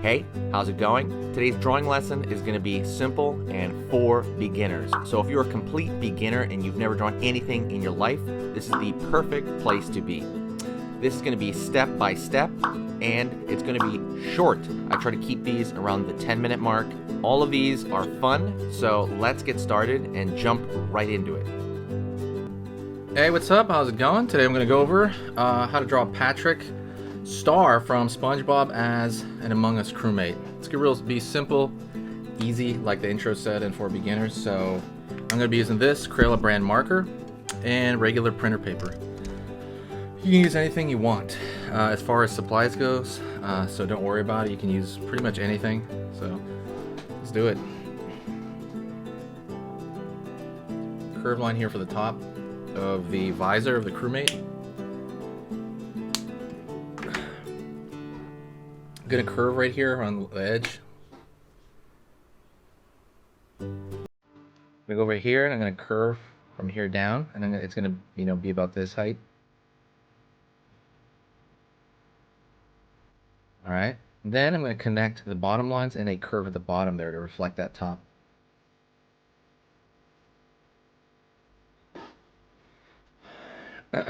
Hey, how's it going? Today's drawing lesson is going to be simple and for beginners. So if you're a complete beginner and you've never drawn anything in your life, this is the perfect place to be. This is going to be step by step and it's going to be short. I try to keep these around the 10-minute mark. All of these are fun, so let's get started and jump right into it. Hey, what's up? How's it going? Today I'm going to go over how to draw Patrick Star from Spongebob as an Among Us crewmate. It's going to be simple, easy, like the intro said, and for beginners. So I'm going to be using this Crayola brand marker and regular printer paper. You can use anything you want as far as supplies goes, so don't worry about it. You can use pretty much anything. So let's do it. Curve line here for the top of the visor of the crewmate. I'm gonna curve right here on the edge. I'm gonna go over here and I'm gonna curve from here down, and then it's gonna, be about this height. All right. Then I'm gonna connect the bottom lines and a curve at the bottom there to reflect that top. All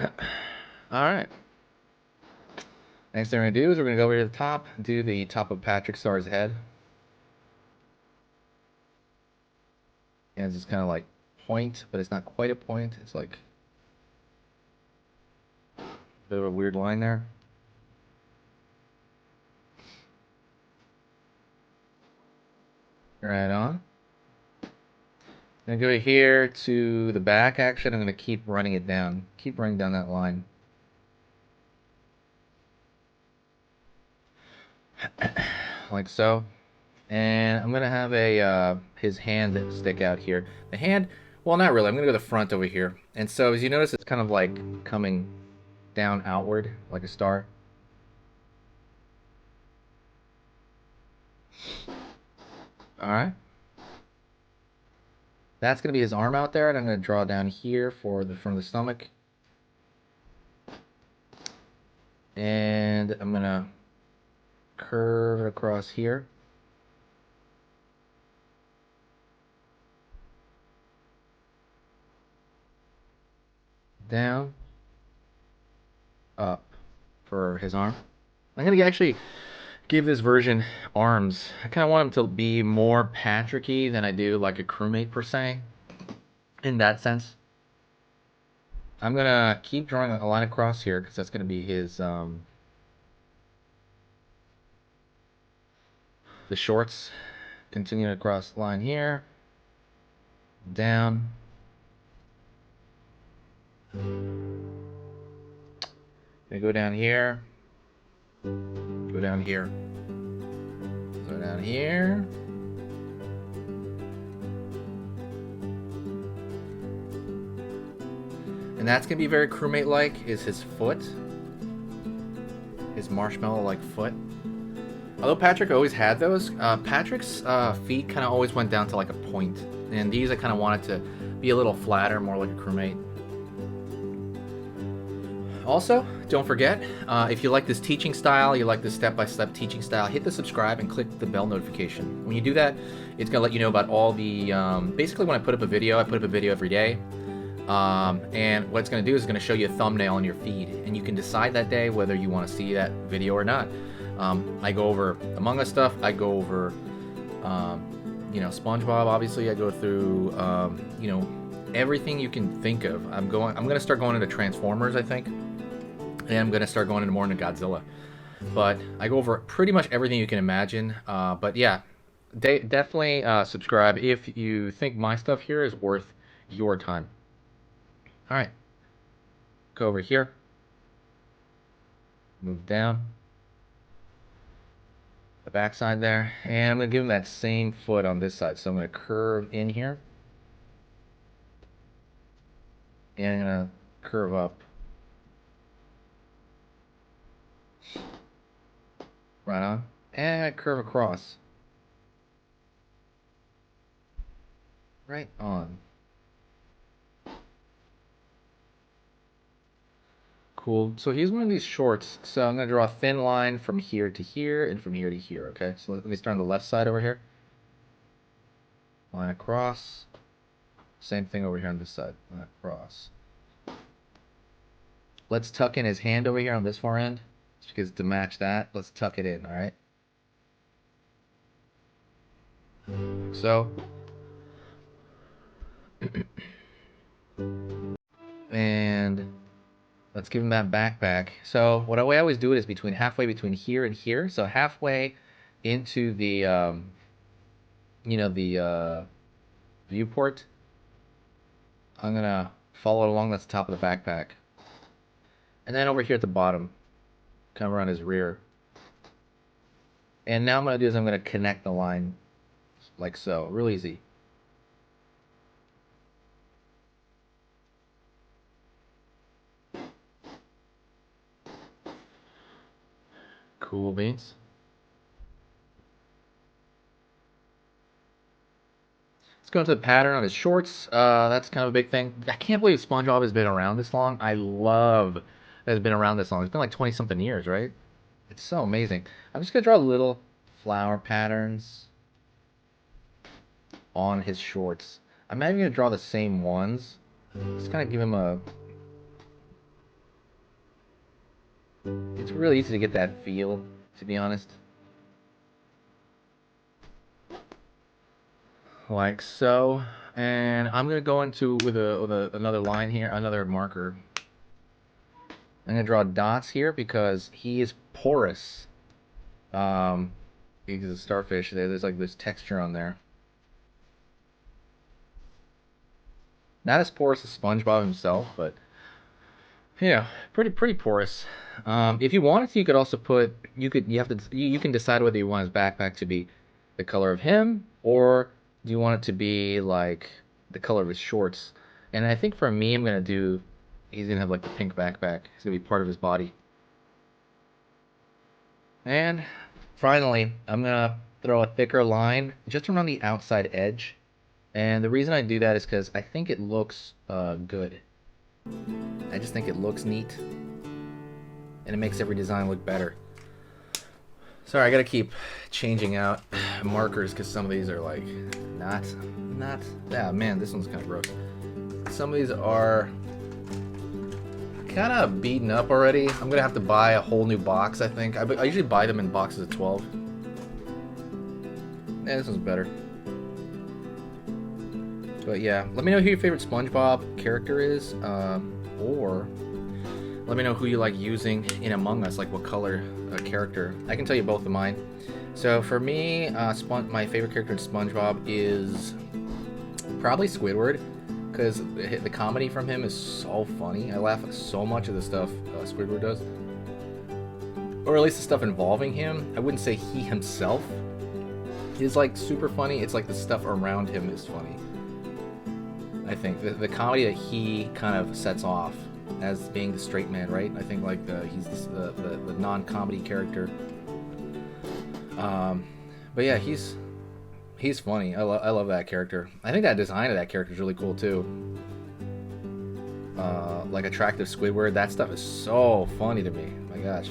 right. Next thing we're gonna do is we're gonna go over to the top, do the top of Patrick Star's head. And it's just kind of like point, but it's not quite a point. It's like a bit of a weird line there. Right on. I'm gonna go here to the back action. I'm gonna keep running it down. Keep running down that line. Like so. And I'm gonna have his hand stick out here. The hand, well, not really. I'm gonna go to the front over here. And so as you notice, it's kind of like coming down outward like a star. All right. That's gonna be his arm out there, and I'm gonna draw down here from the stomach. And I'm gonna curve across here. Down, up for his arm. I'm gonna actually give this version arms. I kind of want him to be more Patrick-y than I do like a crewmate per se. In that sense, I'm gonna keep drawing a line across here because that's gonna be his the shorts. Continue across the line here, down. Gonna go down here, go down here, go down here. And that's gonna be very crewmate-like, is his foot. His marshmallow-like foot. Although Patrick always had those, Patrick's feet kind of always went down to like a point. And these I kind of wanted to be a little flatter, more like a crewmate. Also, don't forget, if you like this teaching style, you like this step-by-step teaching style, hit the subscribe and click the bell notification. When you do that, it's gonna let you know about all the, basically when I put up a video every day. And what it's going to do is going to show you a thumbnail on your feed, and you can decide that day whether you want to see that video or not. I go over Among Us stuff. I go over, SpongeBob. Obviously, I go through, everything you can think of. I'm going to start going into Transformers, I think, and I'm going to start going into more into Godzilla. But I go over pretty much everything you can imagine. But yeah, definitely subscribe if you think my stuff here is worth your time. All right, go over here, move down the back side there, and I'm gonna give him that same foot on this side. So I'm gonna curve in here, and I'm gonna curve up. Right on, and I curve across. Right on. Cool. So here's one of these shorts. So I'm going to draw a thin line from here to here and from here to here, okay? So let me start on the left side over here. Line across. Same thing over here on this side. Line across. Let's tuck in his hand over here on this far end. Just because to match that, let's tuck it in, all right? So. And let's give him that backpack. So what way I always do it is halfway between here and here. So halfway into the, viewport. I'm gonna follow it along. That's the top of the backpack. And then over here at the bottom, come around his rear. And now what I'm gonna do is I'm gonna connect the line like so. Real easy. Cool beans. Let's go into the pattern of his shorts. That's kind of a big thing. I can't believe SpongeBob has been around this long. I love that it's been around this long. It's been like 20 something years, right? It's so amazing. I'm just gonna draw little flower patterns on his shorts. I'm not even gonna draw the same ones. Just kind of give him a. It's really easy to get that feel, to be honest. Like so. And I'm gonna go into with another line here, another marker. I'm gonna draw dots here because he is porous. He's a starfish. There's like this texture on there. Not as porous as SpongeBob himself, but pretty porous. If you wanted to, you could also put you can decide whether you want his backpack to be the color of him or do you want it to be like the color of his shorts. And I think for me, he's gonna have like the pink backpack. It's gonna be part of his body. And finally, I'm gonna throw a thicker line just around the outside edge. And the reason I do that is because I think it looks good. I just think it looks neat. And it makes every design look better. Sorry, I gotta keep changing out markers because some of these are like not. Yeah, man, this one's kind of gross. Some of these are kind of beaten up already. I'm gonna have to buy a whole new box. I think I usually buy them in boxes of 12. Yeah, this one's better. But yeah, let me know who your favorite SpongeBob character is, or let me know who you like using in Among Us, like what color character. I can tell you both of mine. So for me, my favorite character in SpongeBob is probably Squidward, because the comedy from him is so funny. I laugh at so much of the stuff Squidward does, or at least the stuff involving him. I wouldn't say he himself is like super funny. It's like the stuff around him is funny. I think the comedy that he kind of sets off as being the straight man, right? I think like he's the non-comedy character. But yeah, he's funny. I love that character. I think that design of that character is really cool too. Like attractive Squidward, that stuff is so funny to me. My gosh.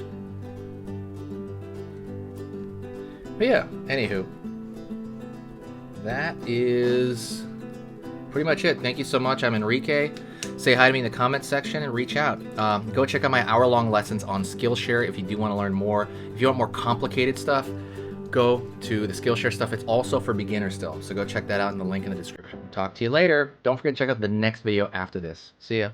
But yeah, anywho, that is pretty much it. Thank you so much. I'm Enrique. Say hi to me in the comments section and reach out. Go check out my hour-long lessons on Skillshare if you do want to learn more. If you want more complicated stuff, go to the Skillshare stuff. It's also for beginners still. So go check that out in the link in the description. Talk to you later. Don't forget to check out the next video after this. See ya.